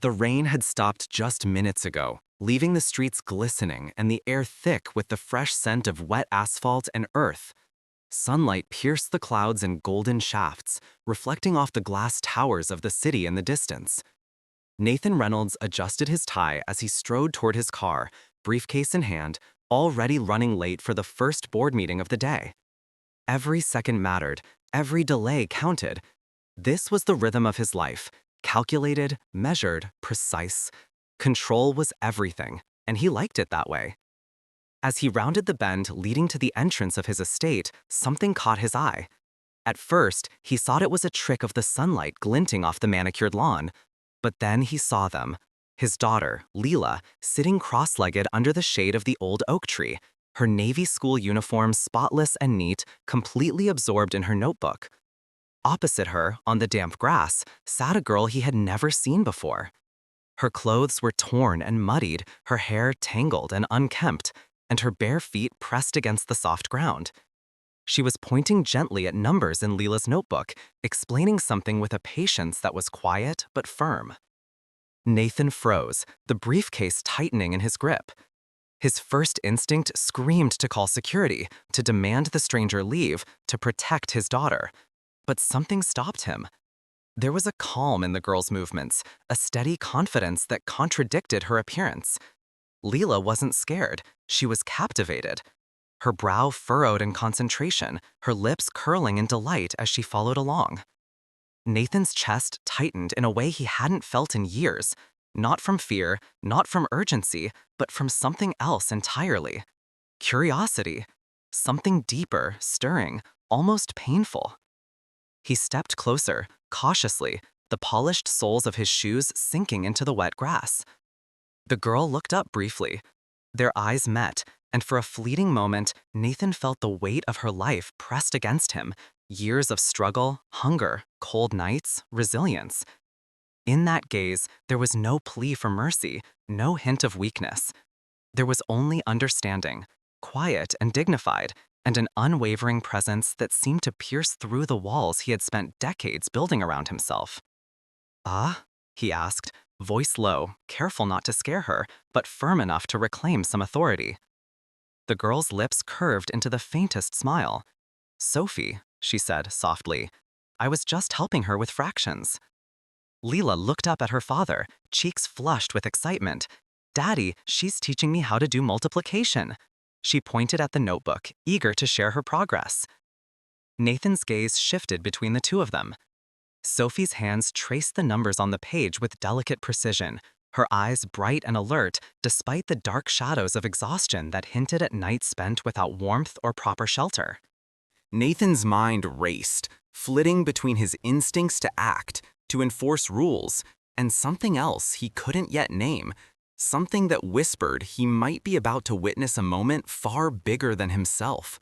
The rain had stopped just minutes ago, leaving the streets glistening and the air thick with the fresh scent of wet asphalt and earth. Sunlight pierced the clouds in golden shafts, reflecting off the glass towers of the city in the distance. Nathan Reynolds adjusted his tie as he strode toward his car, briefcase in hand, already running late for the first board meeting of the day. Every second mattered, every delay counted. This was the rhythm of his life, calculated, measured, precise. Control was everything, and he liked it that way. As he rounded the bend leading to the entrance of his estate, something caught his eye. At first, he thought it was a trick of the sunlight glinting off the manicured lawn. But then he saw them. His daughter, Leela, sitting cross-legged under the shade of the old oak tree, her Navy school uniform spotless and neat, completely absorbed in her notebook. Opposite her, on the damp grass, sat a girl he had never seen before. Her clothes were torn and muddied, her hair tangled and unkempt, and her bare feet pressed against the soft ground. She was pointing gently at numbers in Leela's notebook, explaining something with a patience that was quiet but firm. Nathan froze, the briefcase tightening in his grip. His first instinct screamed to call security, to demand the stranger leave, to protect his daughter. But something stopped him. There was a calm in the girl's movements, a steady confidence that contradicted her appearance. Leela wasn't scared, she was captivated. Her brow furrowed in concentration, her lips curling in delight as she followed along. Nathan's chest tightened in a way he hadn't felt in years, not from fear, not from urgency, but from something else entirely. Curiosity. Something deeper, stirring, almost painful. He stepped closer, cautiously, the polished soles of his shoes sinking into the wet grass. The girl looked up briefly. Their eyes met, and for a fleeting moment, Nathan felt the weight of her life pressed against him. Years of struggle, hunger, cold nights, resilience. In that gaze, there was no plea for mercy, no hint of weakness. There was only understanding, quiet and dignified, and an unwavering presence that seemed to pierce through the walls he had spent decades building around himself. "Ah?" he asked, voice low, careful not to scare her, but firm enough to reclaim some authority. The girl's lips curved into the faintest smile. "Sophie," she said softly, "I was just helping her with fractions." Leela looked up at her father, cheeks flushed with excitement. "Daddy, she's teaching me how to do multiplication." She pointed at the notebook, eager to share her progress. Nathan's gaze shifted between the two of them. Sophie's hands traced the numbers on the page with delicate precision, her eyes bright and alert despite the dark shadows of exhaustion that hinted at nights spent without warmth or proper shelter. Nathan's mind raced, flitting between his instincts to act, to enforce rules, and something else he couldn't yet name, something that whispered he might be about to witness a moment far bigger than himself.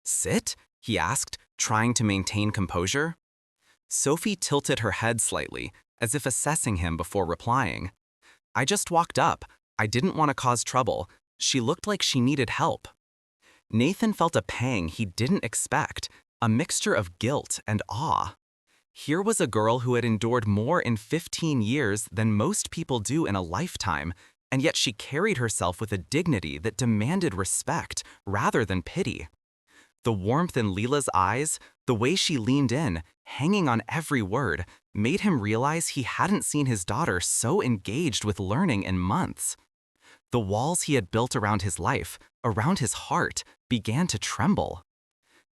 "Sit?" he asked, trying to maintain composure. Sophie tilted her head slightly, as if assessing him before replying. "I just walked up. I didn't want to cause trouble. She looked like she needed help." Nathan felt a pang he didn't expect, a mixture of guilt and awe. Here was a girl who had endured more in 15 years than most people do in a lifetime, and yet she carried herself with a dignity that demanded respect rather than pity. The warmth in Leela's eyes, the way she leaned in, hanging on every word, made him realize he hadn't seen his daughter so engaged with learning in months. The walls he had built around his life, around his heart, began to tremble.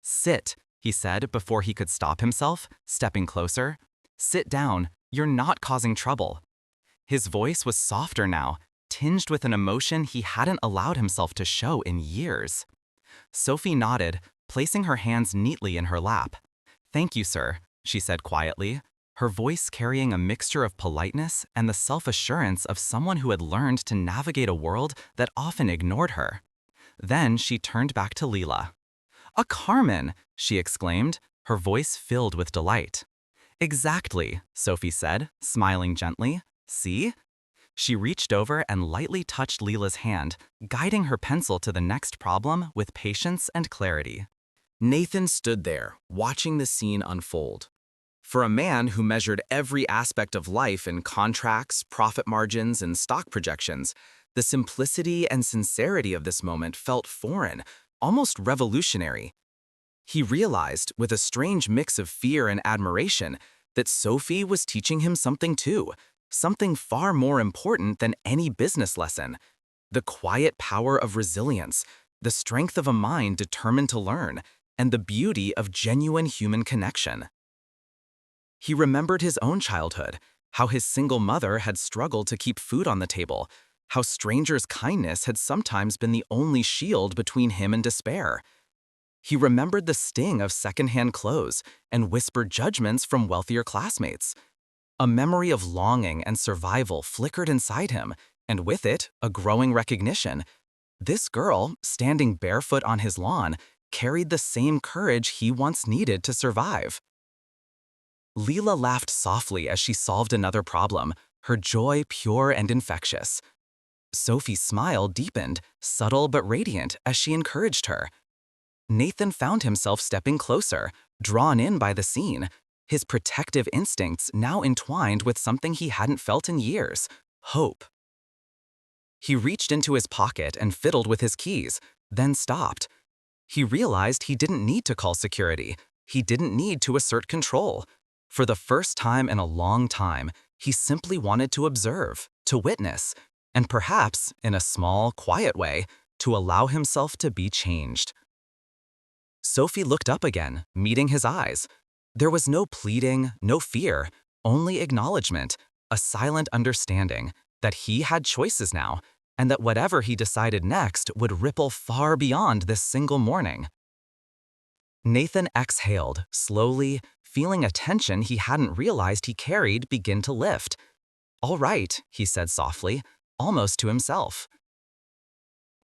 "Sit," he said before he could stop himself, stepping closer. "Sit down, you're not causing trouble." His voice was softer now, tinged with an emotion he hadn't allowed himself to show in years. Sophie nodded, placing her hands neatly in her lap. "Thank you, sir," she said quietly, her voice carrying a mixture of politeness and the self-assurance of someone who had learned to navigate a world that often ignored her. Then she turned back to Leela. "A Carmen!" she exclaimed, her voice filled with delight. "Exactly," Sophie said, smiling gently. "See?" She reached over and lightly touched Leela's hand, guiding her pencil to the next problem with patience and clarity. Nathan stood there, watching the scene unfold. For a man who measured every aspect of life in contracts, profit margins, and stock projections, the simplicity and sincerity of this moment felt foreign, almost revolutionary. He realized, with a strange mix of fear and admiration, that Sophie was teaching him something too, something far more important than any business lesson: the quiet power of resilience, the strength of a mind determined to learn, and the beauty of genuine human connection. He remembered his own childhood, how his single mother had struggled to keep food on the table, how strangers' kindness had sometimes been the only shield between him and despair. He remembered the sting of secondhand clothes and whispered judgments from wealthier classmates. A memory of longing and survival flickered inside him, and with it, a growing recognition. This girl, standing barefoot on his lawn, carried the same courage he once needed to survive. Leela laughed softly as she solved another problem, her joy pure and infectious. Sophie's smile deepened, subtle but radiant, as she encouraged her. Nathan found himself stepping closer, drawn in by the scene, his protective instincts now entwined with something he hadn't felt in years: hope. He reached into his pocket and fiddled with his keys, then stopped. He realized he didn't need to call security. He didn't need to assert control. For the first time in a long time, he simply wanted to observe, to witness, and perhaps, in a small, quiet way, to allow himself to be changed. Sophie looked up again, meeting his eyes. There was no pleading, no fear, only acknowledgement, a silent understanding that he had choices now, and that whatever he decided next would ripple far beyond this single morning. Nathan exhaled, slowly, feeling a tension he hadn't realized he carried begin to lift. "All right," he said softly, almost to himself.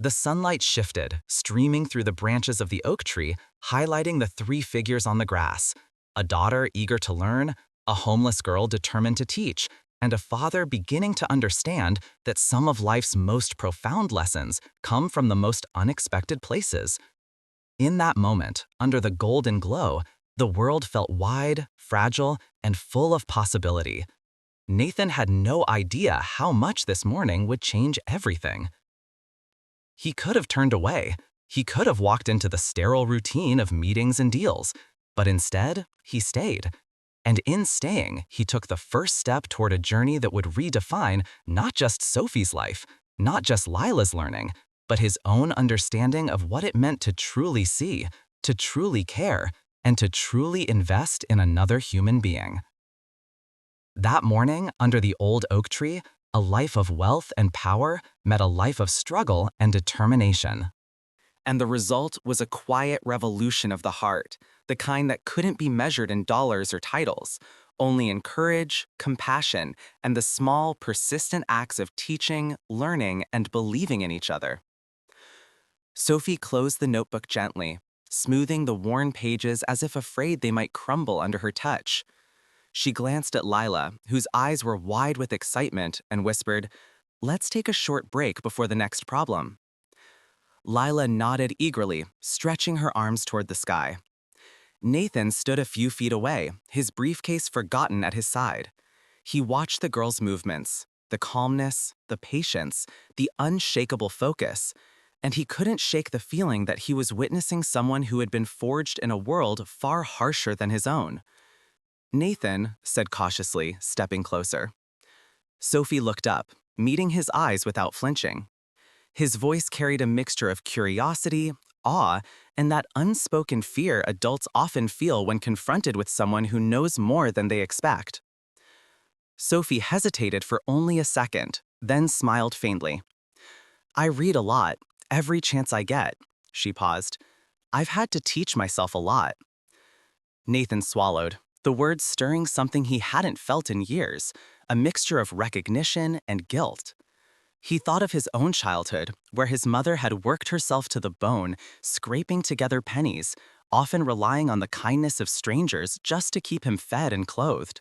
The sunlight shifted, streaming through the branches of the oak tree, highlighting the three figures on the grass: a daughter eager to learn, a homeless girl determined to teach, and a father beginning to understand that some of life's most profound lessons come from the most unexpected places. In that moment, under the golden glow, the world felt wide, fragile, and full of possibility. Nathan had no idea how much this morning would change everything. He could have turned away. He could have walked into the sterile routine of meetings and deals. But instead, he stayed. And in staying, he took the first step toward a journey that would redefine not just Sophie's life, not just Lila's learning, but his own understanding of what it meant to truly see, to truly care, and to truly invest in another human being. That morning, under the old oak tree, a life of wealth and power met a life of struggle and determination. And the result was a quiet revolution of the heart, the kind that couldn't be measured in dollars or titles, only in courage, compassion, and the small, persistent acts of teaching, learning, and believing in each other. Sophie closed the notebook gently, smoothing the worn pages as if afraid they might crumble under her touch. She glanced at Lila, whose eyes were wide with excitement, and whispered, "Let's take a short break before the next problem." Lila nodded eagerly, stretching her arms toward the sky. Nathan stood a few feet away, his briefcase forgotten at his side. He watched the girl's movements, the calmness, the patience, the unshakable focus, and he couldn't shake the feeling that he was witnessing someone who had been forged in a world far harsher than his own. "Nathan," said cautiously, stepping closer. Sophie looked up, meeting his eyes without flinching. His voice carried a mixture of curiosity, awe, and that unspoken fear adults often feel when confronted with someone who knows more than they expect. Sophie hesitated for only a second, then smiled faintly. "I read a lot, every chance I get," she paused. "I've had to teach myself a lot." Nathan swallowed, the words stirring something he hadn't felt in years, a mixture of recognition and guilt. He thought of his own childhood, where his mother had worked herself to the bone, scraping together pennies, often relying on the kindness of strangers just to keep him fed and clothed.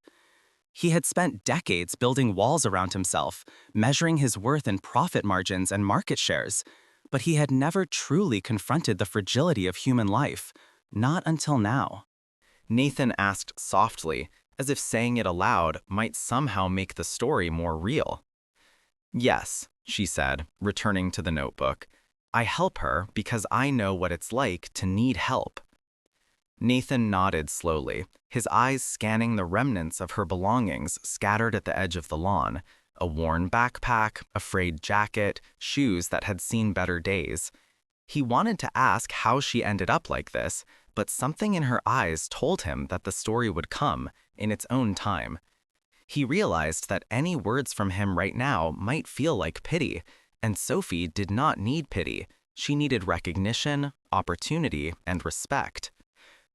He had spent decades building walls around himself, measuring his worth in profit margins and market shares, but he had never truly confronted the fragility of human life, not until now. Nathan asked softly, as if saying it aloud might somehow make the story more real. "Yes," she said, returning to the notebook. "I help her because I know what it's like to need help." Nathan nodded slowly, his eyes scanning the remnants of her belongings scattered at the edge of the lawn: a worn backpack, a frayed jacket, shoes that had seen better days. He wanted to ask how she ended up like this, but something in her eyes told him that the story would come, in its own time. He realized that any words from him right now might feel like pity, and Sophie did not need pity. She needed recognition, opportunity, and respect.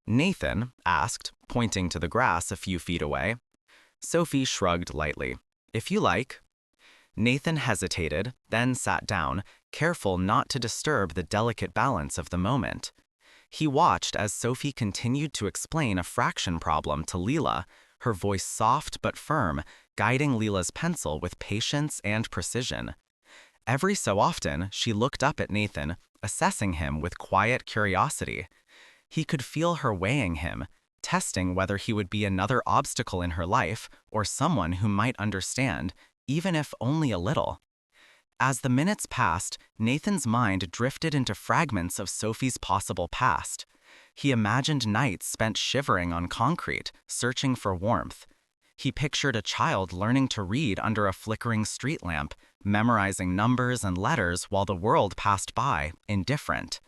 "Nathan?" asked, pointing to the grass a few feet away. Sophie shrugged lightly. "If you like." Nathan hesitated, then sat down, careful not to disturb the delicate balance of the moment. He watched as Sophie continued to explain a fraction problem to Leela, her voice soft but firm, guiding Leela's pencil with patience and precision. Every so often, she looked up at Nathan, assessing him with quiet curiosity. He could feel her weighing him, testing whether he would be another obstacle in her life or someone who might understand, even if only a little. As the minutes passed, Nathan's mind drifted into fragments of Sophie's possible past. He imagined nights spent shivering on concrete, searching for warmth. He pictured a child learning to read under a flickering street lamp, memorizing numbers and letters while the world passed by, indifferent.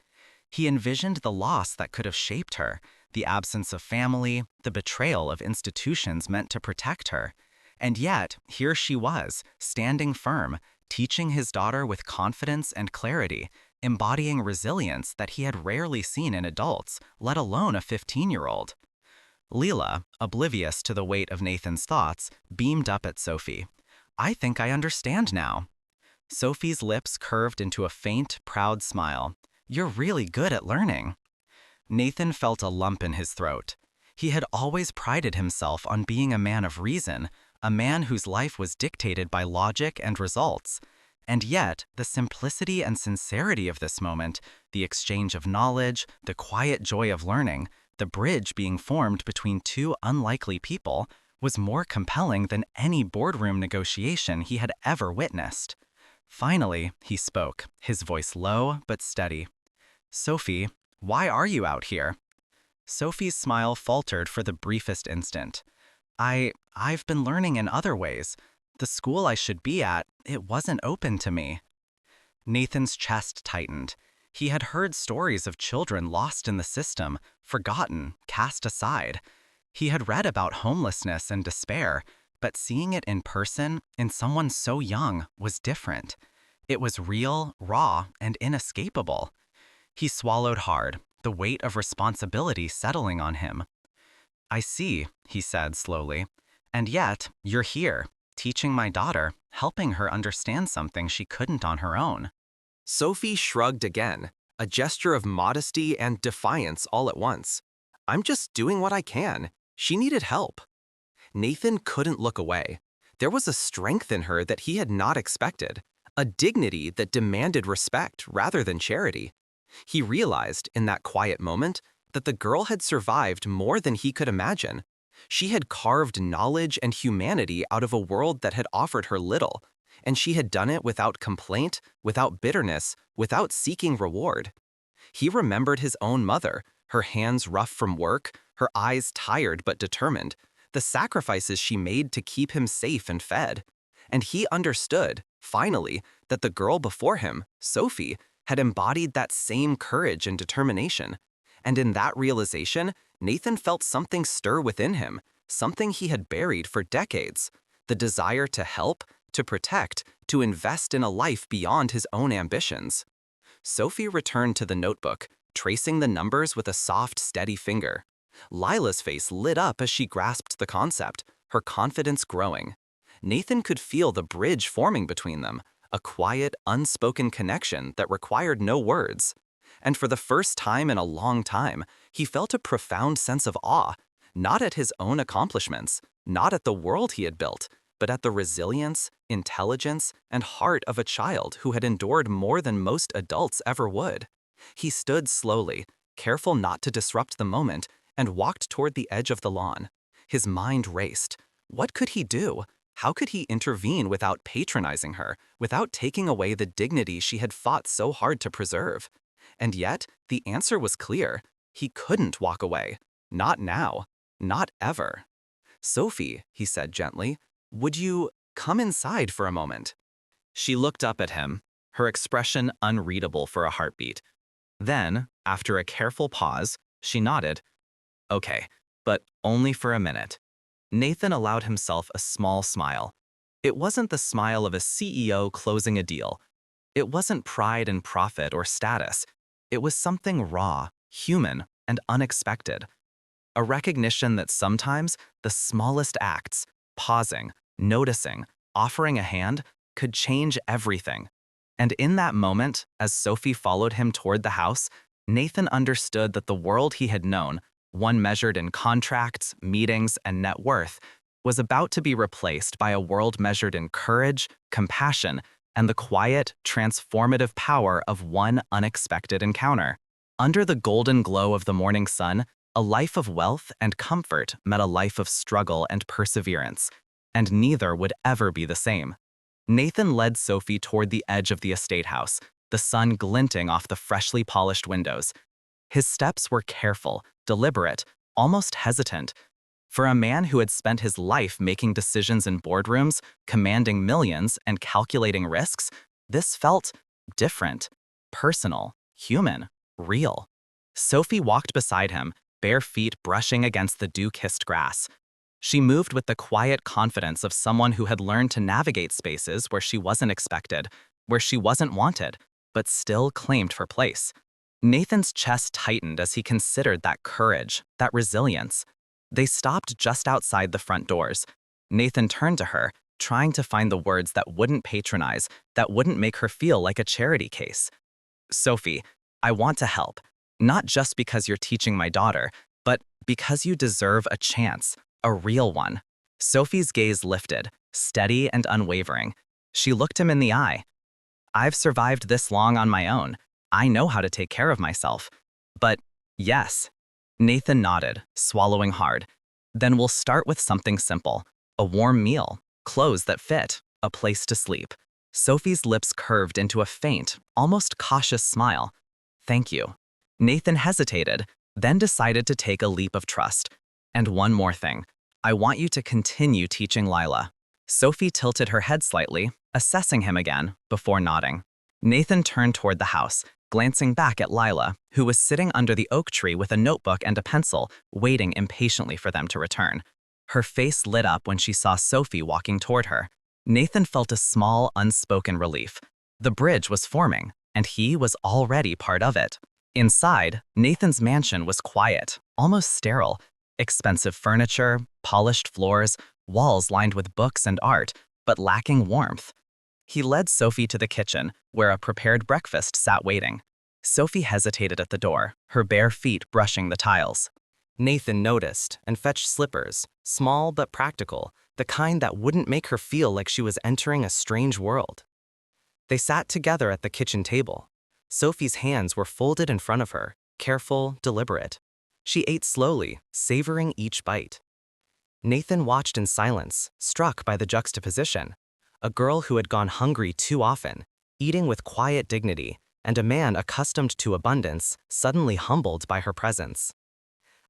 He envisioned the loss that could have shaped her, the absence of family, the betrayal of institutions meant to protect her. And yet, here she was, standing firm, teaching his daughter with confidence and clarity, embodying resilience that he had rarely seen in adults, let alone a 15-year-old. Leela, oblivious to the weight of Nathan's thoughts, beamed up at Sophie. "I think I understand now." Sophie's lips curved into a faint, proud smile. "You're really good at learning." Nathan felt a lump in his throat. He had always prided himself on being a man of reason, a man whose life was dictated by logic and results. And yet, the simplicity and sincerity of this moment, the exchange of knowledge, the quiet joy of learning, the bridge being formed between two unlikely people, was more compelling than any boardroom negotiation he had ever witnessed. Finally, he spoke, his voice low but steady. "Sophie, why are you out here?" Sophie's smile faltered for the briefest instant. I've been learning in other ways. The school I should be at, it wasn't open to me." Nathan's chest tightened. He had heard stories of children lost in the system, forgotten, cast aside. He had read about homelessness and despair, but seeing it in person, in someone so young, was different. It was real, raw, and inescapable. He swallowed hard, the weight of responsibility settling on him. "I see," he said slowly. "And yet, you're here, teaching my daughter, helping her understand something she couldn't on her own." Sophie shrugged again, a gesture of modesty and defiance all at once. "I'm just doing what I can. She needed help." Nathan couldn't look away. There was a strength in her that he had not expected, a dignity that demanded respect rather than charity. He realized, in that quiet moment, that the girl had survived more than he could imagine. She had carved knowledge and humanity out of a world that had offered her little, and she had done it without complaint, without bitterness, without seeking reward. He remembered his own mother, her hands rough from work, her eyes tired but determined, the sacrifices she made to keep him safe and fed. And he understood, finally, that the girl before him, Sophie, had embodied that same courage and determination. And in that realization, Nathan felt something stir within him, something he had buried for decades, the desire to help, to protect, to invest in a life beyond his own ambitions. Sophie returned to the notebook, tracing the numbers with a soft, steady finger. Lila's face lit up as she grasped the concept, her confidence growing. Nathan could feel the bridge forming between them, a quiet, unspoken connection that required no words. And for the first time in a long time, he felt a profound sense of awe, not at his own accomplishments, not at the world he had built, but at the resilience, intelligence, and heart of a child who had endured more than most adults ever would. He stood slowly, careful not to disrupt the moment, and walked toward the edge of the lawn. His mind raced. What could he do? How could he intervene without patronizing her, without taking away the dignity she had fought so hard to preserve? And yet, the answer was clear. He couldn't walk away. Not now. Not ever. Sophie, he said gently, would you come inside for a moment? She looked up at him, her expression unreadable for a heartbeat. Then, after a careful pause, she nodded. Okay, but only for a minute. Nathan allowed himself a small smile. It wasn't the smile of a CEO closing a deal. It wasn't pride in profit or status. It was something raw, human, and unexpected. A recognition that sometimes the smallest acts, pausing, noticing, offering a hand, could change everything. And in that moment, as Sophie followed him toward the house, Nathan understood that the world he had known, one measured in contracts, meetings, and net worth, was about to be replaced by a world measured in courage, compassion, and the quiet, transformative power of one unexpected encounter. Under the golden glow of the morning sun, a life of wealth and comfort met a life of struggle and perseverance, and neither would ever be the same. Nathan led Sophie toward the edge of the estate house, the sun glinting off the freshly polished windows. His steps were careful, deliberate, almost hesitant. For a man who had spent his life making decisions in boardrooms, commanding millions, and calculating risks, this felt different, personal, human, real. Sophie walked beside him, bare feet brushing against the dew-kissed grass. She moved with the quiet confidence of someone who had learned to navigate spaces where she wasn't expected, where she wasn't wanted, but still claimed her place. Nathan's chest tightened as he considered that courage, that resilience. They stopped just outside the front doors. Nathan turned to her, trying to find the words that wouldn't patronize, that wouldn't make her feel like a charity case. Sophie, I want to help, not just because you're teaching my daughter, but because you deserve a chance, a real one. Sophie's gaze lifted, steady and unwavering. She looked him in the eye. I've survived this long on my own. I know how to take care of myself. But yes. Nathan nodded, swallowing hard. Then we'll start with something simple. A warm meal, clothes that fit, a place to sleep. Sophie's lips curved into a faint, almost cautious smile. Thank you. Nathan hesitated, then decided to take a leap of trust. And one more thing. I want you to continue teaching Lila. Sophie tilted her head slightly, assessing him again, before nodding. Nathan turned toward the house, glancing back at Lila, who was sitting under the oak tree with a notebook and a pencil, waiting impatiently for them to return. Her face lit up when she saw Sophie walking toward her. Nathan felt a small, unspoken relief. The bridge was forming, and he was already part of it. Inside, Nathan's mansion was quiet, almost sterile. Expensive furniture, polished floors, walls lined with books and art, but lacking warmth. He led Sophie to the kitchen, where a prepared breakfast sat waiting. Sophie hesitated at the door, her bare feet brushing the tiles. Nathan noticed and fetched slippers, small but practical, the kind that wouldn't make her feel like she was entering a strange world. They sat together at the kitchen table. Sophie's hands were folded in front of her, careful, deliberate. She ate slowly, savoring each bite. Nathan watched in silence, struck by the juxtaposition. A girl who had gone hungry too often, eating with quiet dignity, and a man accustomed to abundance, suddenly humbled by her presence.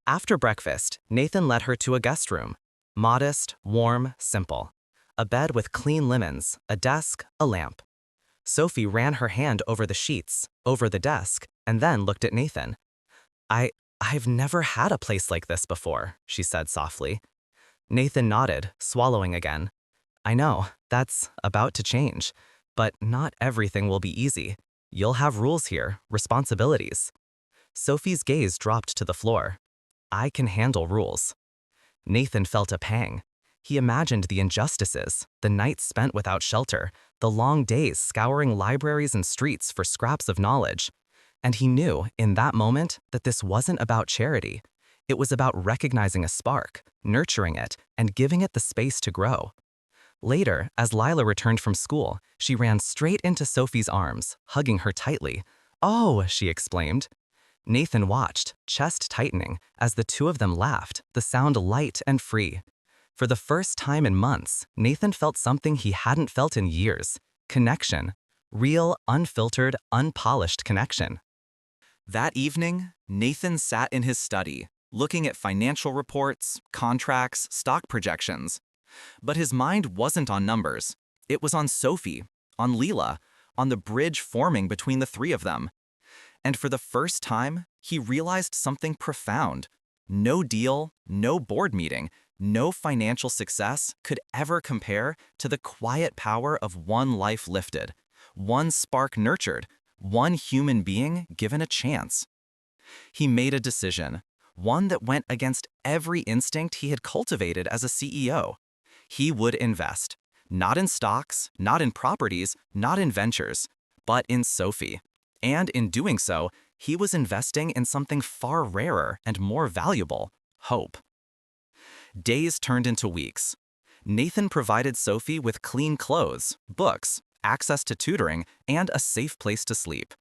After breakfast, Nathan led her to a guest room. Modest, warm, simple. A bed with clean linens, a desk, a lamp. Sophie ran her hand over the sheets, over the desk, and then looked at Nathan. I've never had a place like this before, she said softly. Nathan nodded, swallowing again. I know, that's about to change. But not everything will be easy. You'll have rules here, responsibilities. Sophie's gaze dropped to the floor. I can handle rules. Nathan felt a pang. He imagined the injustices, the nights spent without shelter, the long days scouring libraries and streets for scraps of knowledge. And he knew, in that moment, that this wasn't about charity. It was about recognizing a spark, nurturing it, and giving it the space to grow. Later, as Lila returned from school, she ran straight into Sophie's arms, hugging her tightly. "Oh," she exclaimed. Nathan watched, chest tightening, as the two of them laughed, the sound light and free. For the first time in months, Nathan felt something he hadn't felt in years: connection. Real, unfiltered, unpolished connection. That evening, Nathan sat in his study, looking at financial reports, contracts, stock projections. But his mind wasn't on numbers. It was on Sophie, on Leela, on the bridge forming between the three of them. And for the first time, he realized something profound. No deal, no board meeting, no financial success could ever compare to the quiet power of one life lifted, one spark nurtured, one human being given a chance. He made a decision, one that went against every instinct he had cultivated as a CEO. He would invest, not in stocks, not in properties, not in ventures, but in Sophie. And in doing so, he was investing in something far rarer and more valuable: hope. Days turned into weeks. Nathan provided Sophie with clean clothes, books, access to tutoring, and a safe place to sleep.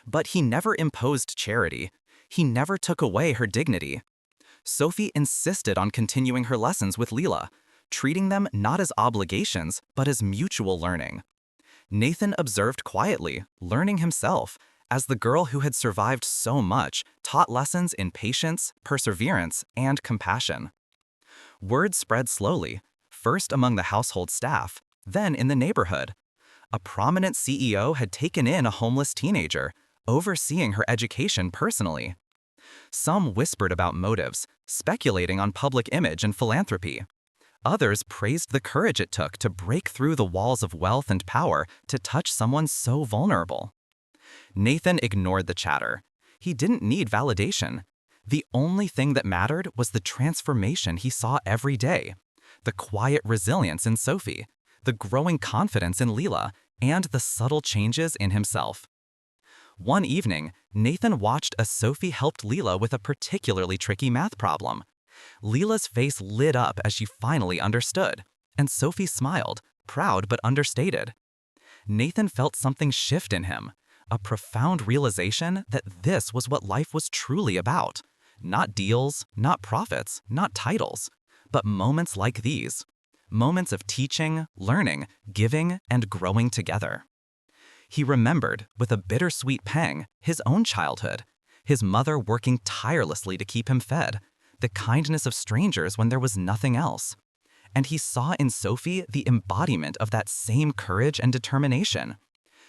But he never imposed charity. He never took away her dignity. Sophie insisted on continuing her lessons with Leela, treating them not as obligations, but as mutual learning. Nathan observed quietly, learning himself, as the girl who had survived so much taught lessons in patience, perseverance, and compassion. Word spread slowly, first among the household staff, then in the neighborhood. A prominent CEO had taken in a homeless teenager, overseeing her education personally. Some whispered about motives, speculating on public image and philanthropy. Others praised the courage it took to break through the walls of wealth and power to touch someone so vulnerable. Nathan ignored the chatter. He didn't need validation. The only thing that mattered was the transformation he saw every day: the quiet resilience in Sophie, the growing confidence in Leela, and the subtle changes in himself. One evening, Nathan watched as Sophie helped Leela with a particularly tricky math problem. Leela's face lit up as she finally understood, and Sophie smiled, proud but understated. Nathan felt something shift in him, a profound realization that this was what life was truly about. Not deals, not profits, not titles, but moments like these. Moments of teaching, learning, giving, and growing together. He remembered, with a bittersweet pang, his own childhood, his mother working tirelessly to keep him fed, the kindness of strangers when there was nothing else. And he saw in Sophie the embodiment of that same courage and determination.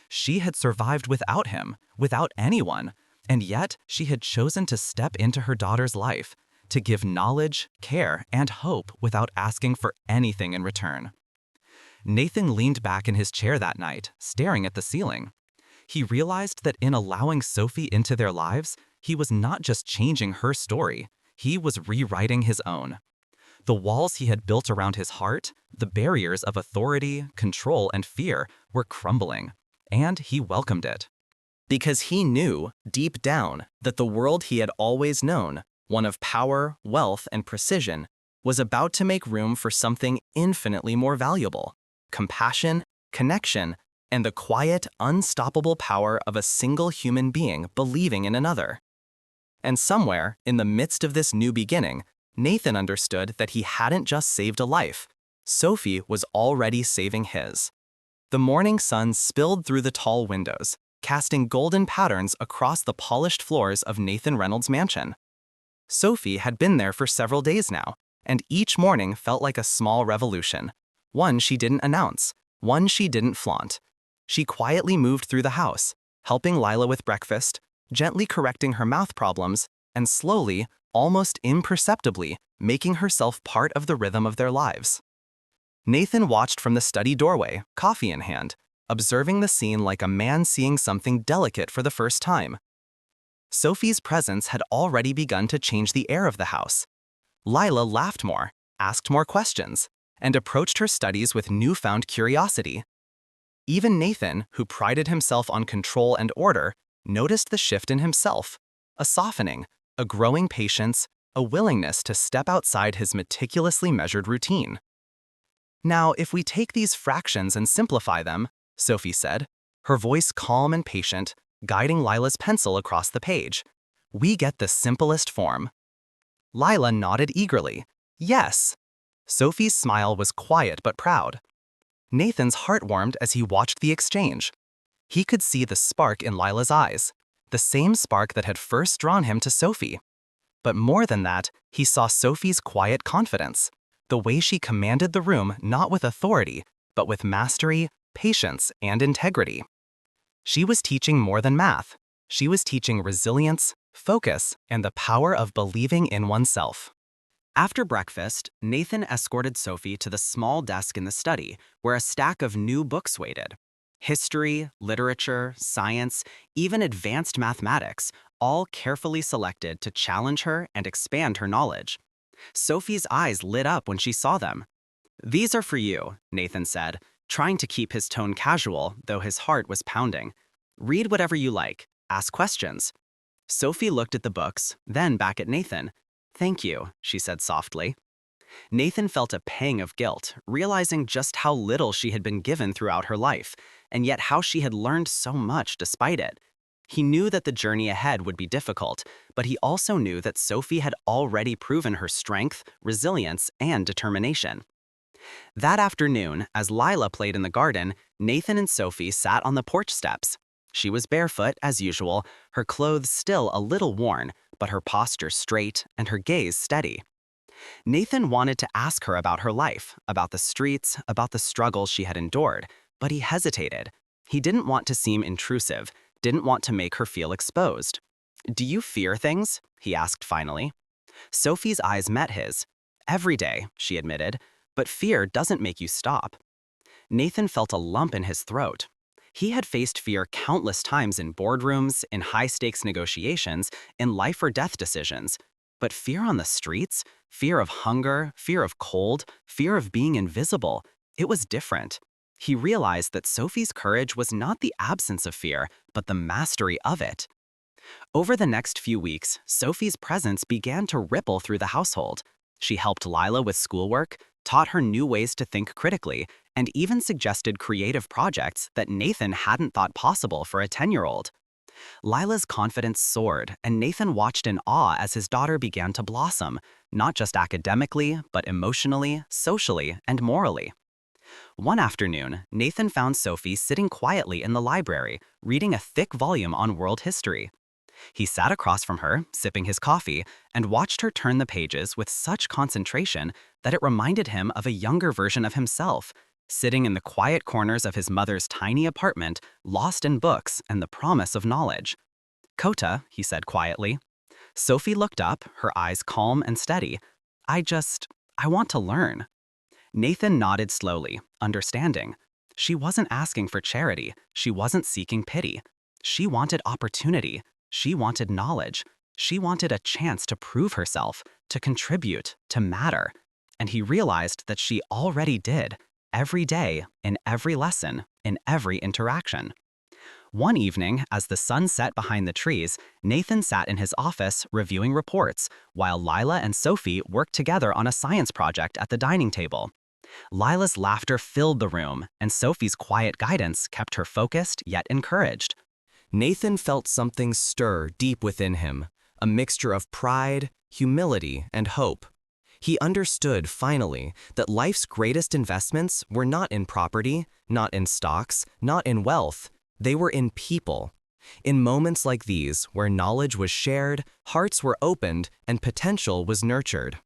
She had survived without him, without anyone, and yet she had chosen to step into her daughter's life, to give knowledge, care, and hope without asking for anything in return. Nathan leaned back in his chair that night, staring at the ceiling. He realized that in allowing Sophie into their lives, he was not just changing her story, he was rewriting his own. The walls he had built around his heart, the barriers of authority, control, and fear, were crumbling, and he welcomed it. Because he knew, deep down, that the world he had always known, one of power, wealth, and precision, was about to make room for something infinitely more valuable: compassion, connection, and the quiet, unstoppable power of a single human being believing in another. And somewhere, in the midst of this new beginning, Nathan understood that he hadn't just saved a life. Sophie was already saving his. The morning sun spilled through the tall windows, casting golden patterns across the polished floors of Nathan Reynolds' mansion. Sophie had been there for several days now, and each morning felt like a small revolution. One she didn't announce, one she didn't flaunt. She quietly moved through the house, helping Lila with breakfast, gently correcting her mouth problems, and slowly, almost imperceptibly, making herself part of the rhythm of their lives. Nathan watched from the study doorway, coffee in hand, observing the scene like a man seeing something delicate for the first time. Sophie's presence had already begun to change the air of the house. Lila laughed more, asked more questions, and approached her studies with newfound curiosity. Even Nathan, who prided himself on control and order, noticed the shift in himself: a softening, a growing patience, a willingness to step outside his meticulously measured routine. "Now, if we take these fractions and simplify them," Sophie said, her voice calm and patient, guiding Lila's pencil across the page, We get the simplest form. Lila nodded eagerly. Yes. Sophie's smile was quiet but proud. Nathan's heart warmed as he watched the exchange. He could see the spark in Lila's eyes, the same spark that had first drawn him to Sophie. But more than that, he saw Sophie's quiet confidence, the way she commanded the room not with authority, but with mastery, patience, and integrity. She was teaching more than math. She was teaching resilience, focus, and the power of believing in oneself. After breakfast, Nathan escorted Sophie to the small desk in the study, where a stack of new books waited. History, literature, science, even advanced mathematics, all carefully selected to challenge her and expand her knowledge. Sophie's eyes lit up when she saw them. "These are for you," Nathan said, trying to keep his tone casual, though his heart was pounding. "Read whatever you like. Ask questions." Sophie looked at the books, then back at Nathan. "Thank you," she said softly. Nathan felt a pang of guilt, realizing just how little she had been given throughout her life, and yet how she had learned so much despite it. He knew that the journey ahead would be difficult, but he also knew that Sophie had already proven her strength, resilience, and determination. That afternoon, as Lila played in the garden, Nathan and Sophie sat on the porch steps. She was barefoot, as usual, her clothes still a little worn, but her posture straight and her gaze steady. Nathan wanted to ask her about her life, about the streets, about the struggles she had endured, but he hesitated. He didn't want to seem intrusive, didn't want to make her feel exposed. "Do you fear things?" he asked finally. Sophie's eyes met his. "Every day," she admitted, "but fear doesn't make you stop." Nathan felt a lump in his throat. He had faced fear countless times in boardrooms, in high-stakes negotiations, in life-or-death decisions. But fear on the streets, fear of hunger, fear of cold, fear of being invisible, it was different. He realized that Sophie's courage was not the absence of fear, but the mastery of it. Over the next few weeks, Sophie's presence began to ripple through the household. She helped Lila with schoolwork, taught her new ways to think critically, and even suggested creative projects that Nathan hadn't thought possible for a 10-year-old. Lila's confidence soared, and Nathan watched in awe as his daughter began to blossom, not just academically, but emotionally, socially, and morally. One afternoon, Nathan found Sophie sitting quietly in the library, reading a thick volume on world history. He sat across from her, sipping his coffee, and watched her turn the pages with such concentration that it reminded him of a younger version of himself, sitting in the quiet corners of his mother's tiny apartment, lost in books and the promise of knowledge. "Kota," he said quietly. Sophie looked up, her eyes calm and steady. I want to learn." Nathan nodded slowly, understanding. She wasn't asking for charity. She wasn't seeking pity. She wanted opportunity. She wanted knowledge. She wanted a chance to prove herself, to contribute, to matter. And he realized that she already did, every day, in every lesson, in every interaction. One evening, as the sun set behind the trees, Nathan sat in his office reviewing reports, while Lila and Sophie worked together on a science project at the dining table. Lila's laughter filled the room, and Sophie's quiet guidance kept her focused yet encouraged. Nathan felt something stir deep within him, a mixture of pride, humility, and hope. He understood, finally, that life's greatest investments were not in property, not in stocks, not in wealth. They were in people. In moments like these, where knowledge was shared, hearts were opened, and potential was nurtured.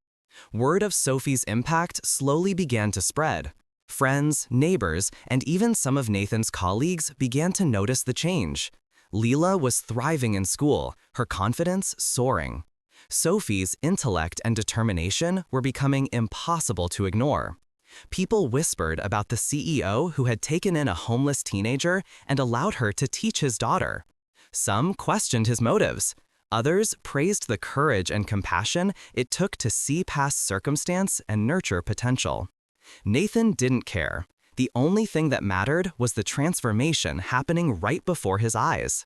Word of Sophie's impact slowly began to spread. Friends, neighbors, and even some of Nathan's colleagues began to notice the change. Lila was thriving in school, her confidence soaring. Sophie's intellect and determination were becoming impossible to ignore. People whispered about the CEO who had taken in a homeless teenager and allowed her to teach his daughter. Some questioned his motives. Others praised the courage and compassion it took to see past circumstance and nurture potential. Nathan didn't care. The only thing that mattered was the transformation happening right before his eyes.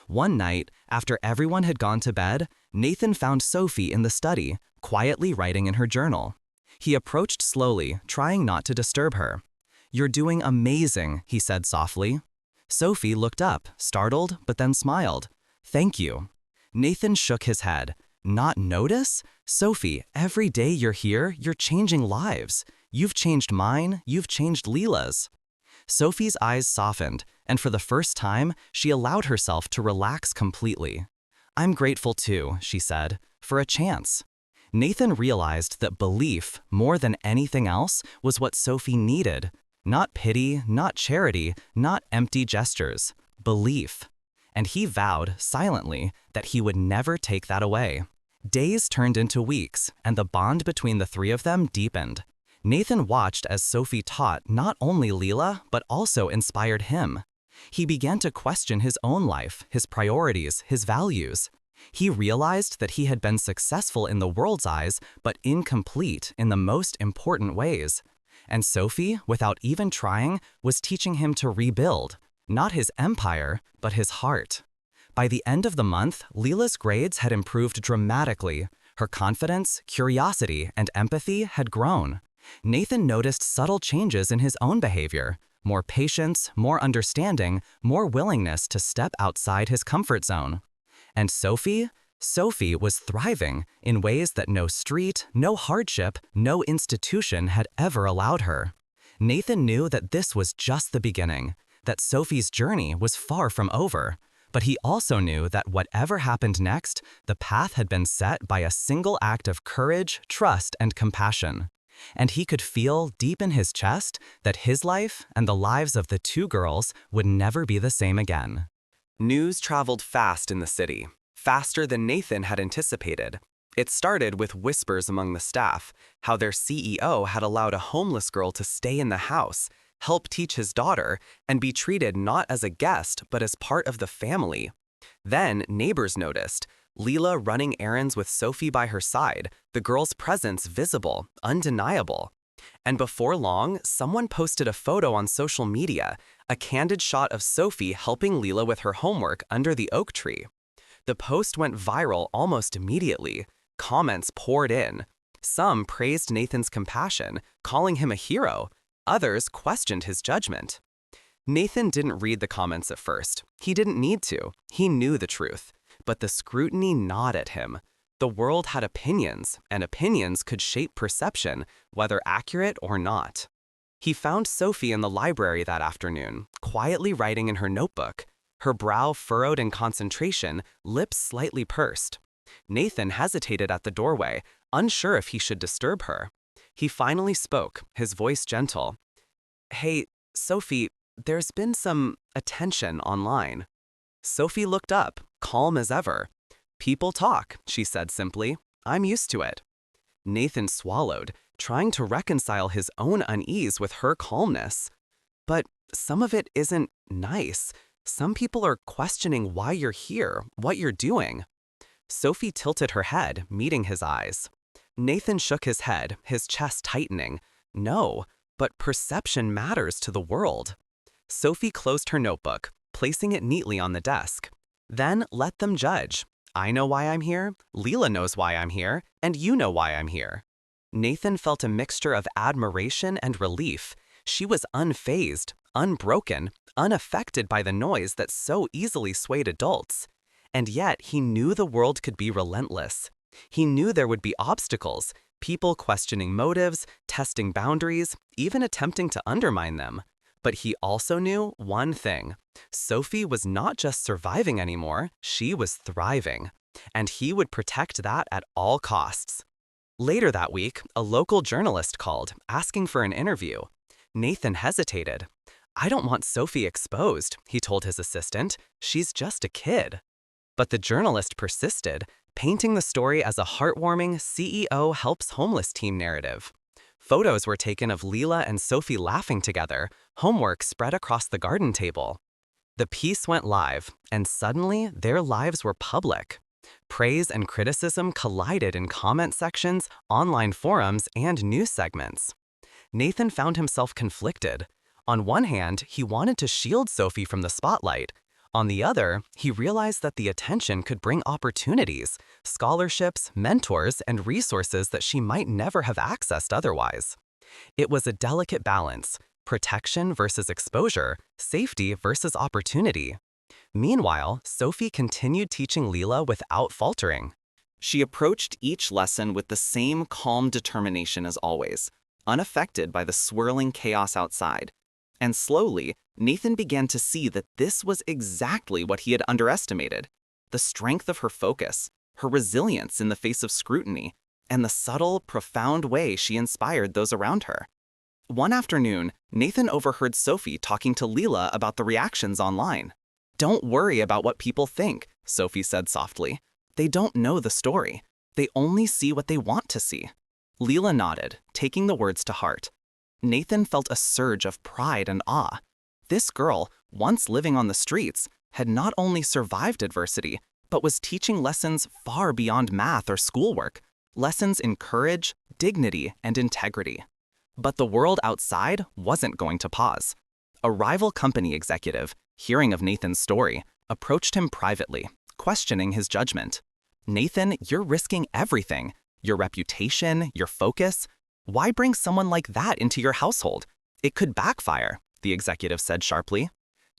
One night, after everyone had gone to bed, Nathan found Sophie in the study, quietly writing in her journal. He approached slowly, trying not to disturb her. "You're doing amazing," he said softly. Sophie looked up, startled, but then smiled. "Thank you." Nathan shook his head. Not notice? Sophie, every day you're here, you're changing lives. You've changed mine, you've changed Leela's. Sophie's eyes softened, and for the first time, she allowed herself to relax completely. I'm grateful too, she said, for a chance. Nathan realized that belief, more than anything else, was what Sophie needed. Not pity, not charity, not empty gestures. Belief. And he vowed, silently, that he would never take that away. Days turned into weeks, and the bond between the three of them deepened. Nathan watched as Sophie taught not only Leela, but also inspired him. He began to question his own life, his priorities, his values. He realized that he had been successful in the world's eyes, but incomplete in the most important ways. And Sophie, without even trying, was teaching him to rebuild, not his empire, but his heart. By the end of the month, Leela's grades had improved dramatically. Her confidence, curiosity, and empathy had grown. Nathan noticed subtle changes in his own behavior: more patience, more understanding, more willingness to step outside his comfort zone. And Sophie was thriving in ways that no street, no hardship, no institution had ever allowed her. Nathan knew that this was just the beginning, that Sophie's journey was far from over. But he also knew that whatever happened next, the path had been set by a single act of courage, trust, and compassion. And he could feel deep in his chest that his life and the lives of the two girls would never be the same again. News traveled fast in the city, faster than Nathan had anticipated. It started with whispers among the staff, how their CEO had allowed a homeless girl to stay in the house, help teach his daughter, and be treated not as a guest but as part of the family. Then neighbors noticed, Leela running errands with Sophie by her side, the girl's presence visible, undeniable. And before long, someone posted a photo on social media, a candid shot of Sophie helping Leela with her homework under the oak tree. The post went viral almost immediately. Comments poured in. Some praised Nathan's compassion, calling him a hero. Others questioned his judgment. Nathan didn't read the comments at first. He didn't need to. He knew the truth. But the scrutiny gnawed at him. The world had opinions, and opinions could shape perception, whether accurate or not. He found Sophie in the library that afternoon, quietly writing in her notebook, her brow furrowed in concentration, lips slightly pursed. Nathan hesitated at the doorway, unsure if he should disturb her. He finally spoke, his voice gentle. "Hey, Sophie, there's been some attention online." Sophie looked up, calm as ever. "People talk," she said simply. "I'm used to it." Nathan swallowed, trying to reconcile his own unease with her calmness. "But some of it isn't nice. Some people are questioning why you're here, what you're doing." Sophie tilted her head, meeting his eyes. Nathan shook his head, his chest tightening. "No, but perception matters to the world." Sophie closed her notebook, placing it neatly on the desk. "Then let them judge. I know why I'm here, Leela knows why I'm here, and you know why I'm here." Nathan felt a mixture of admiration and relief. She was unfazed, unbroken, unaffected by the noise that so easily swayed adults. And yet he knew the world could be relentless. He knew there would be obstacles, people questioning motives, testing boundaries, even attempting to undermine them. But he also knew one thing. Sophie was not just surviving anymore, she was thriving. And he would protect that at all costs. Later that week, a local journalist called, asking for an interview. Nathan hesitated. "I don't want Sophie exposed," he told his assistant. "She's just a kid." But the journalist persisted, painting the story as a heartwarming CEO helps homeless team narrative. Photos were taken of Leela and Sophie laughing together, homework spread across the garden table. The piece went live, and suddenly their lives were public. Praise and criticism collided in comment sections, online forums, and news segments. Nathan found himself conflicted. On one hand, he wanted to shield Sophie from the spotlight. On the other, he realized that the attention could bring opportunities, scholarships, mentors, and resources that she might never have accessed otherwise. It was a delicate balance, protection versus exposure, safety versus opportunity. Meanwhile, Sophie continued teaching Leela without faltering. She approached each lesson with the same calm determination as always, unaffected by the swirling chaos outside. And slowly, Nathan began to see that this was exactly what he had underestimated: the strength of her focus, her resilience in the face of scrutiny, and the subtle, profound way she inspired those around her. One afternoon, Nathan overheard Sophie talking to Leela about the reactions online. "Don't worry about what people think," Sophie said softly. "They don't know the story. They only see what they want to see." Leela nodded, taking the words to heart. Nathan felt a surge of pride and awe. This girl, once living on the streets, had not only survived adversity, but was teaching lessons far beyond math or schoolwork, lessons in courage, dignity, and integrity. But the world outside wasn't going to pause. A rival company executive, hearing of Nathan's story, approached him privately, questioning his judgment. "Nathan, you're risking everything: your reputation, your focus. Why bring someone like that into your household? It could backfire," the executive said sharply.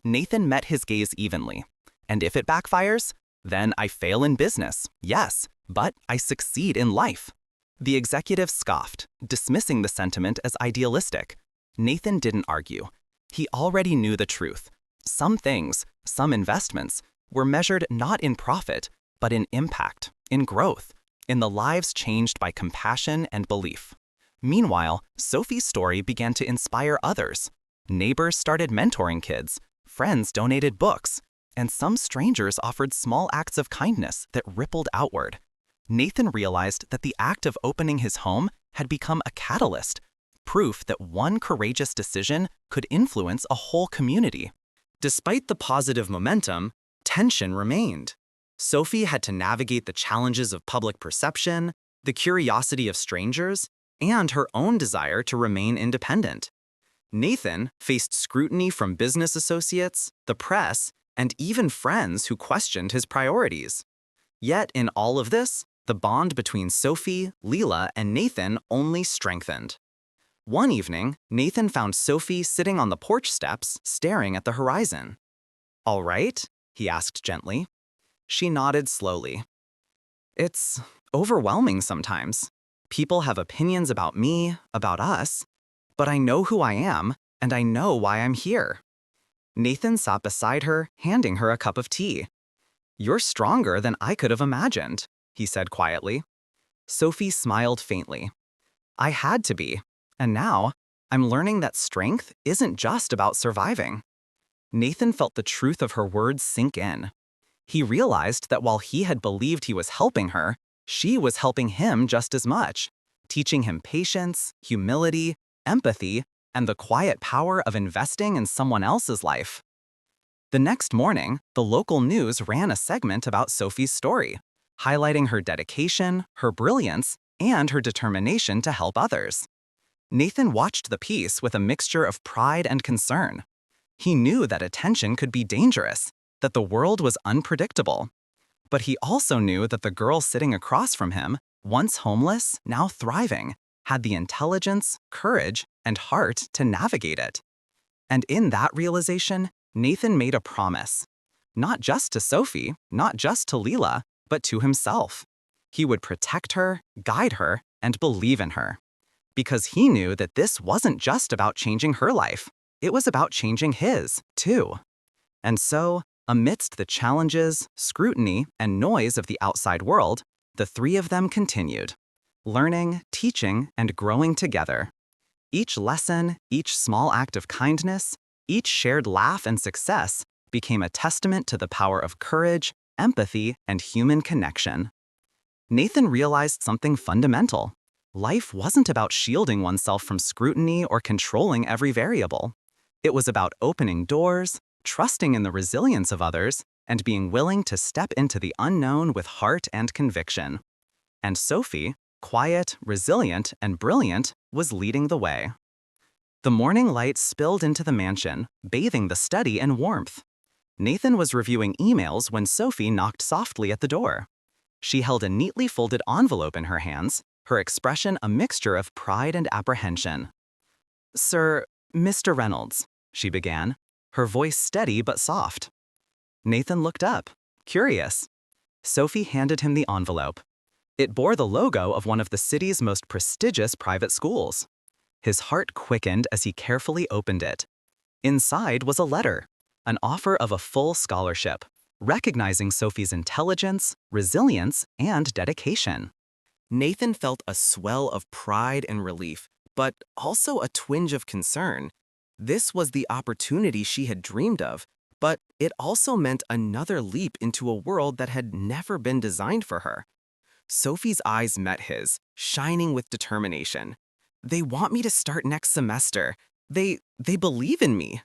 Nathan met his gaze evenly. "And if it backfires? Then I fail in business, yes, but I succeed in life." The executive scoffed, dismissing the sentiment as idealistic. Nathan didn't argue. He already knew the truth. Some things, some investments, were measured not in profit, but in impact, in growth, in the lives changed by compassion and belief. Meanwhile, Sophie's story began to inspire others. Neighbors started mentoring kids, friends donated books, and some strangers offered small acts of kindness that rippled outward. Nathan realized that the act of opening his home had become a catalyst, proof that one courageous decision could influence a whole community. Despite the positive momentum, tension remained. Sophie had to navigate the challenges of public perception, the curiosity of strangers, and her own desire to remain independent. Nathan faced scrutiny from business associates, the press, and even friends who questioned his priorities. Yet in all of this, the bond between Sophie, Leela, and Nathan only strengthened. One evening, Nathan found Sophie sitting on the porch steps, staring at the horizon. "All right?" he asked gently. She nodded slowly. "It's overwhelming sometimes. People have opinions about me, about us, but I know who I am, and I know why I'm here." Nathan sat beside her, handing her a cup of tea. "You're stronger than I could have imagined," he said quietly. Sophie smiled faintly. "I had to be, and now I'm learning that strength isn't just about surviving." Nathan felt the truth of her words sink in. He realized that while he had believed he was helping her, she was helping him just as much, teaching him patience, humility, empathy, and the quiet power of investing in someone else's life. The next morning, the local news ran a segment about Sophie's story, highlighting her dedication, her brilliance, and her determination to help others. Nathan watched the piece with a mixture of pride and concern. He knew that attention could be dangerous, that the world was unpredictable. But he also knew that the girl sitting across from him, once homeless, now thriving, had the intelligence, courage, and heart to navigate it. And in that realization, Nathan made a promise. Not just to Sophie, not just to Leela, but to himself. He would protect her, guide her, and believe in her. Because he knew that this wasn't just about changing her life, it was about changing his, too. And so, amidst the challenges, scrutiny, and noise of the outside world, the three of them continued, learning, teaching, and growing together. Each lesson, each small act of kindness, each shared laugh and success became a testament to the power of courage, empathy, and human connection. Nathan realized something fundamental. Life wasn't about shielding oneself from scrutiny or controlling every variable. It was about opening doors, trusting in the resilience of others, and being willing to step into the unknown with heart and conviction. And Sophie, quiet, resilient, and brilliant, was leading the way. The morning light spilled into the mansion, bathing the study in warmth. Nathan was reviewing emails when Sophie knocked softly at the door. She held a neatly folded envelope in her hands, her expression a mixture of pride and apprehension. "Sir, Mr. Reynolds," she began, her voice steady but soft. Nathan looked up, curious. Sophie handed him the envelope. It bore the logo of one of the city's most prestigious private schools. His heart quickened as he carefully opened it. Inside was a letter, an offer of a full scholarship, recognizing Sophie's intelligence, resilience, and dedication. Nathan felt a swell of pride and relief, but also a twinge of concern. This was the opportunity she had dreamed of, but it also meant another leap into a world that had never been designed for her. Sophie's eyes met his, shining with determination. They want me to start next semester. They believe in me.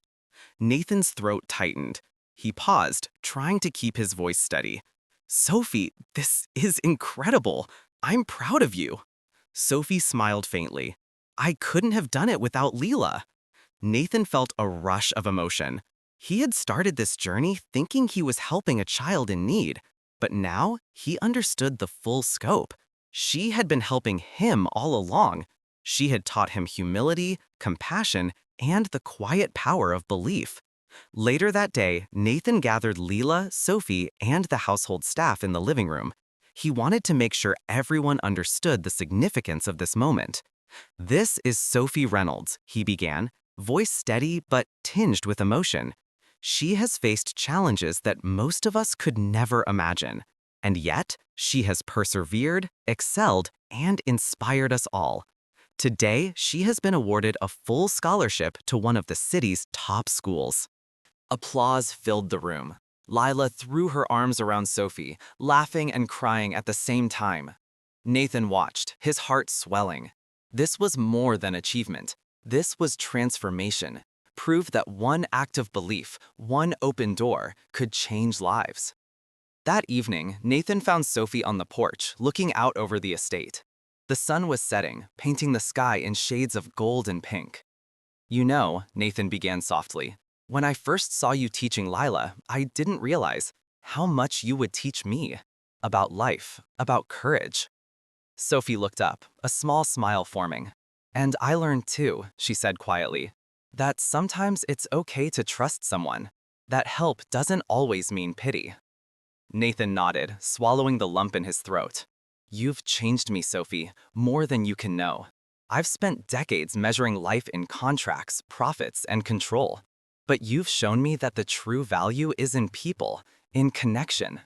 Nathan's throat tightened. He paused, trying to keep his voice steady. Sophie, this is incredible. I'm proud of you. Sophie smiled faintly. I couldn't have done it without Leela. Nathan felt a rush of emotion. He had started this journey thinking he was helping a child in need, but now he understood the full scope. She had been helping him all along. She had taught him humility, compassion, and the quiet power of belief. Later that day, Nathan gathered Leela, Sophie, and the household staff in the living room. He wanted to make sure everyone understood the significance of this moment. This is Sophie Reynolds, he began, voice steady but tinged with emotion. She has faced challenges that most of us could never imagine. And yet, she has persevered, excelled, and inspired us all. Today, she has been awarded a full scholarship to one of the city's top schools. Applause filled the room. Lila threw her arms around Sophie, laughing and crying at the same time. Nathan watched, his heart swelling. This was more than achievement. This was transformation, proof that one act of belief, one open door, could change lives. That evening, Nathan found Sophie on the porch, looking out over the estate. The sun was setting, painting the sky in shades of gold and pink. You know, Nathan began softly, when I first saw you teaching Lila, I didn't realize how much you would teach me. About life, about courage. Sophie looked up, a small smile forming. And I learned too, she said quietly, that sometimes it's okay to trust someone. That help doesn't always mean pity. Nathan nodded, swallowing the lump in his throat. You've changed me, Sophie, more than you can know. I've spent decades measuring life in contracts, profits, and control. But you've shown me that the true value is in people, in connection.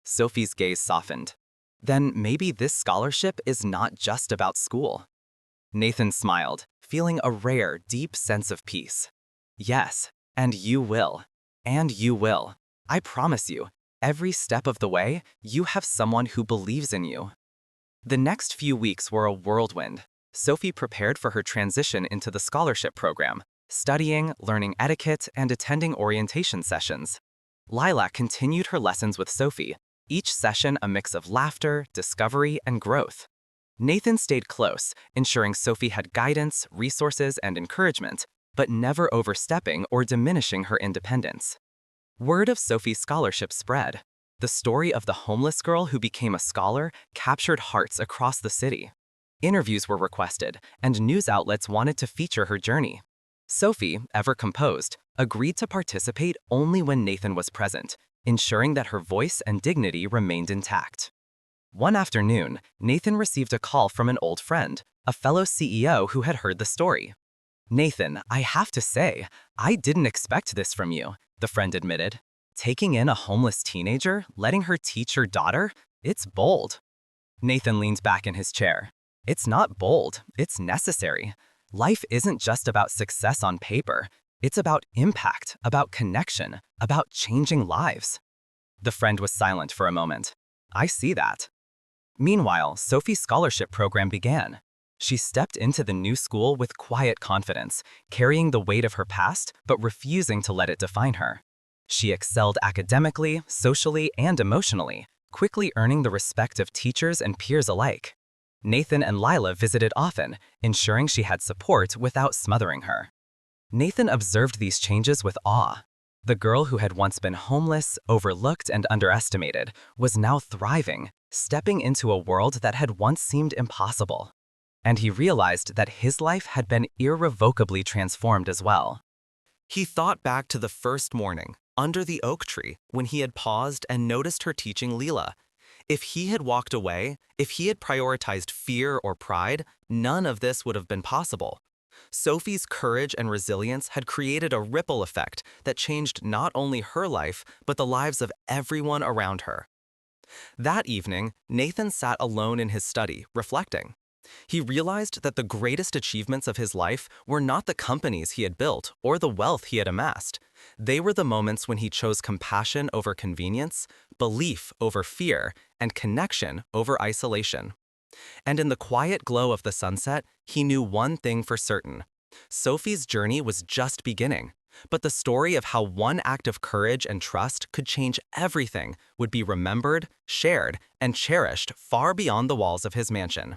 Sophie's gaze softened. Then maybe this scholarship is not just about school. Nathan smiled, feeling a rare, deep sense of peace. Yes, and you will. And you will. I promise you, every step of the way, you have someone who believes in you. The next few weeks were a whirlwind. Sophie prepared for her transition into the scholarship program, studying, learning etiquette, and attending orientation sessions. Lilac continued her lessons with Sophie, each session a mix of laughter, discovery, and growth. Nathan stayed close, ensuring Sophie had guidance, resources, and encouragement, but never overstepping or diminishing her independence. Word of Sophie's scholarship spread. The story of the homeless girl who became a scholar captured hearts across the city. Interviews were requested, and news outlets wanted to feature her journey. Sophie, ever composed, agreed to participate only when Nathan was present, ensuring that her voice and dignity remained intact. One afternoon, Nathan received a call from an old friend, a fellow CEO who had heard the story. Nathan, I have to say, I didn't expect this from you, the friend admitted. Taking in a homeless teenager, letting her teach your daughter, it's bold. Nathan leaned back in his chair. It's not bold, it's necessary. Life isn't just about success on paper. It's about impact, about connection, about changing lives. The friend was silent for a moment. I see that. Meanwhile, Sophie's scholarship program began. She stepped into the new school with quiet confidence, carrying the weight of her past, but refusing to let it define her. She excelled academically, socially, and emotionally, quickly earning the respect of teachers and peers alike. Nathan and Lila visited often, ensuring she had support without smothering her. Nathan observed these changes with awe. The girl who had once been homeless, overlooked, and underestimated was now thriving, stepping into a world that had once seemed impossible. And he realized that his life had been irrevocably transformed as well. He thought back to the first morning, under the oak tree, when he had paused and noticed her teaching Leela. If he had walked away, if he had prioritized fear or pride, none of this would have been possible. Sophie's courage and resilience had created a ripple effect that changed not only her life, but the lives of everyone around her. That evening, Nathan sat alone in his study, reflecting. He realized that the greatest achievements of his life were not the companies he had built or the wealth he had amassed. They were the moments when he chose compassion over convenience, belief over fear, and connection over isolation. And in the quiet glow of the sunset, he knew one thing for certain. Sophie's journey was just beginning, but the story of how one act of courage and trust could change everything would be remembered, shared, and cherished far beyond the walls of his mansion.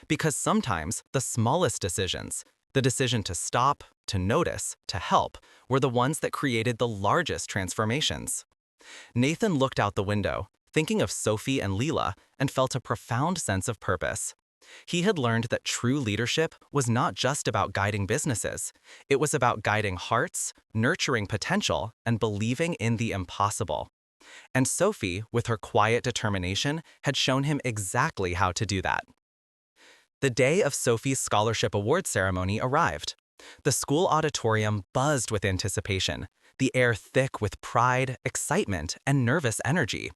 Because sometimes the smallest decisions, the decision to stop, to notice, to help, were the ones that created the largest transformations. Nathan looked out the window, thinking of Sophie and Leela, and felt a profound sense of purpose. He had learned that true leadership was not just about guiding businesses. It was about guiding hearts, nurturing potential, and believing in the impossible. And Sophie, with her quiet determination, had shown him exactly how to do that. The day of Sophie's scholarship award ceremony arrived. The school auditorium buzzed with anticipation, the air thick with pride, excitement, and nervous energy.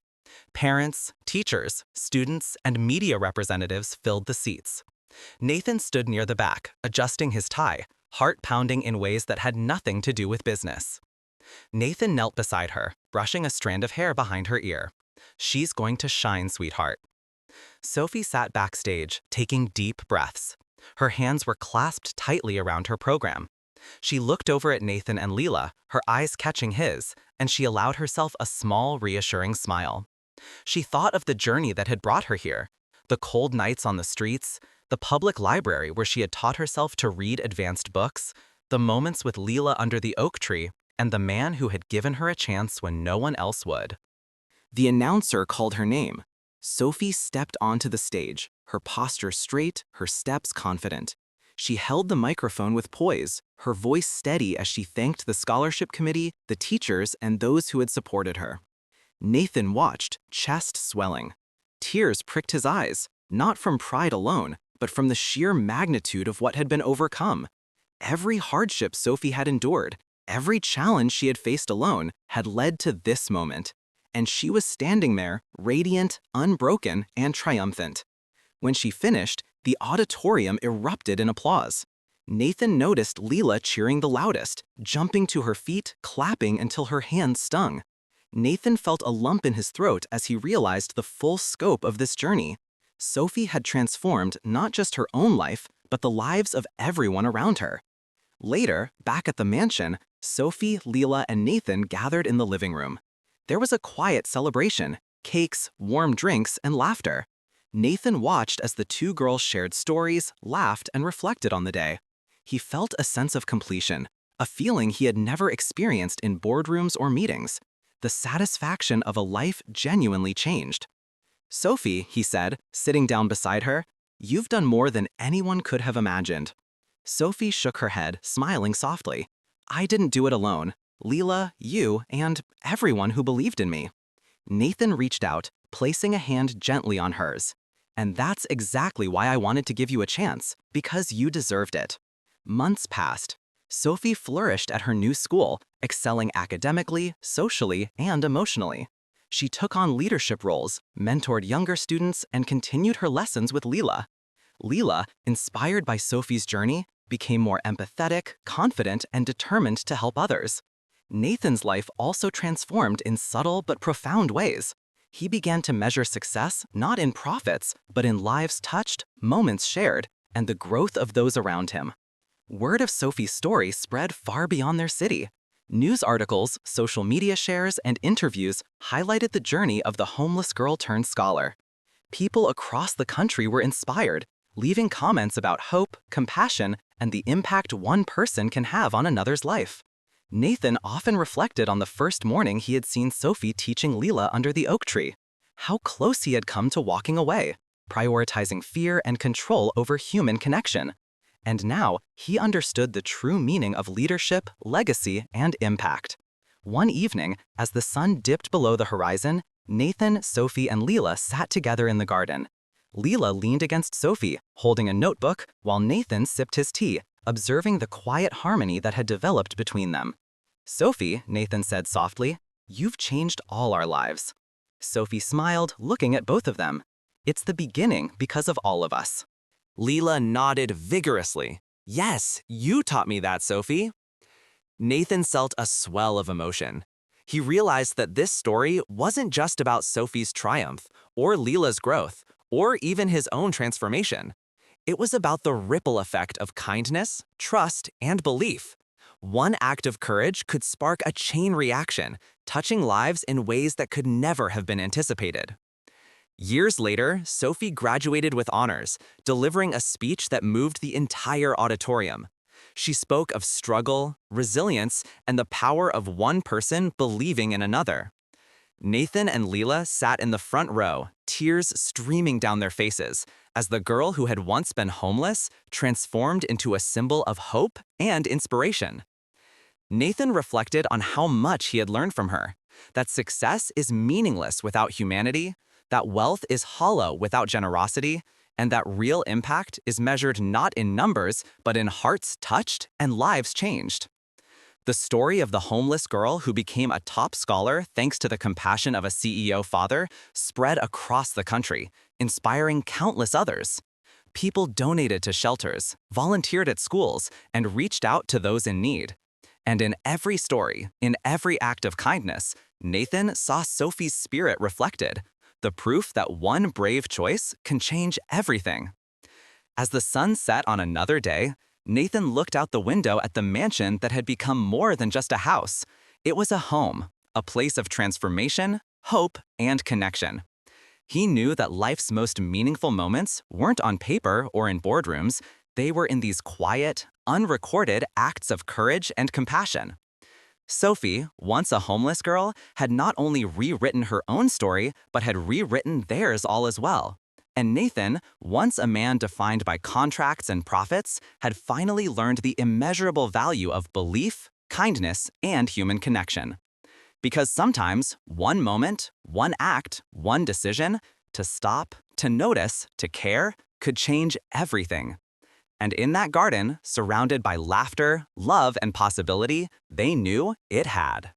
Parents, teachers, students, and media representatives filled the seats. Nathan stood near the back, adjusting his tie, heart pounding in ways that had nothing to do with business. Nathan knelt beside her, brushing a strand of hair behind her ear. "She's going to shine, sweetheart." Sophie sat backstage, taking deep breaths. Her hands were clasped tightly around her program. She looked over at Nathan and Leela, her eyes catching his, and she allowed herself a small, reassuring smile. She thought of the journey that had brought her here, the cold nights on the streets, the public library where she had taught herself to read advanced books, the moments with Leela under the oak tree, and the man who had given her a chance when no one else would. The announcer called her name. Sophie stepped onto the stage, her posture straight, her steps confident. She held the microphone with poise, her voice steady as she thanked the scholarship committee, the teachers, and those who had supported her. Nathan watched, chest swelling. Tears pricked his eyes, not from pride alone, but from the sheer magnitude of what had been overcome. Every hardship Sophie had endured, every challenge she had faced alone, had led to this moment. And she was standing there, radiant, unbroken, and triumphant. When she finished, the auditorium erupted in applause. Nathan noticed Leela cheering the loudest, jumping to her feet, clapping until her hands stung. Nathan felt a lump in his throat as he realized the full scope of this journey. Sophie had transformed not just her own life, but the lives of everyone around her. Later, back at the mansion, Sophie, Leela, and Nathan gathered in the living room. There was a quiet celebration, cakes, warm drinks, and laughter. Nathan watched as the two girls shared stories, laughed, and reflected on the day. He felt a sense of completion, a feeling he had never experienced in boardrooms or meetings. The satisfaction of a life genuinely changed. "Sophie," he said, sitting down beside her, "you've done more than anyone could have imagined." Sophie shook her head, smiling softly. "I didn't do it alone. Leela, you, and everyone who believed in me." Nathan reached out, placing a hand gently on hers. "And that's exactly why I wanted to give you a chance, because you deserved it." Months passed. Sophie flourished at her new school, excelling academically, socially, and emotionally. She took on leadership roles, mentored younger students, and continued her lessons with Leela. Leela, inspired by Sophie's journey, became more empathetic, confident, and determined to help others. Nathan's life also transformed in subtle but profound ways. He began to measure success not in profits, but in lives touched, moments shared, and the growth of those around him. Word of Sophie's story spread far beyond their city. News articles, social media shares, and interviews highlighted the journey of the homeless girl turned scholar. People across the country were inspired, leaving comments about hope, compassion, and the impact one person can have on another's life. Nathan often reflected on the first morning he had seen Sophie teaching Leela under the oak tree. How close he had come to walking away, prioritizing fear and control over human connection. And now, he understood the true meaning of leadership, legacy, and impact. One evening, as the sun dipped below the horizon, Nathan, Sophie, and Leela sat together in the garden. Leela leaned against Sophie, holding a notebook, while Nathan sipped his tea, observing the quiet harmony that had developed between them. "Sophie," Nathan said softly, "you've changed all our lives." Sophie smiled, looking at both of them. "It's the beginning because of all of us." Leela nodded vigorously. "Yes, you taught me that, Sophie." Nathan felt a swell of emotion. He realized that this story wasn't just about Sophie's triumph, or Leela's growth, or even his own transformation. It was about the ripple effect of kindness, trust, and belief. One act of courage could spark a chain reaction, touching lives in ways that could never have been anticipated. Years later, Sophie graduated with honors, delivering a speech that moved the entire auditorium. She spoke of struggle, resilience, and the power of one person believing in another. Nathan and Leela sat in the front row, tears streaming down their faces, as the girl who had once been homeless transformed into a symbol of hope and inspiration. Nathan reflected on how much he had learned from her, that success is meaningless without humanity, that wealth is hollow without generosity, and that real impact is measured not in numbers, but in hearts touched and lives changed. The story of the homeless girl who became a top scholar thanks to the compassion of a CEO father spread across the country, inspiring countless others. People donated to shelters, volunteered at schools, and reached out to those in need. And in every story, in every act of kindness, Nathan saw Sophie's spirit reflected, the proof that one brave choice can change everything. As the sun set on another day, Nathan looked out the window at the mansion that had become more than just a house. It was a home, a place of transformation, hope, and connection. He knew that life's most meaningful moments weren't on paper or in boardrooms, they were in these quiet, unrecorded acts of courage and compassion. Sophie, once a homeless girl, had not only rewritten her own story, but had rewritten theirs all as well. And Nathan, once a man defined by contracts and profits, had finally learned the immeasurable value of belief, kindness, and human connection. Because sometimes, one moment, one act, one decision, to stop, to notice, to care, could change everything. And in that garden, surrounded by laughter, love, and possibility, they knew it had.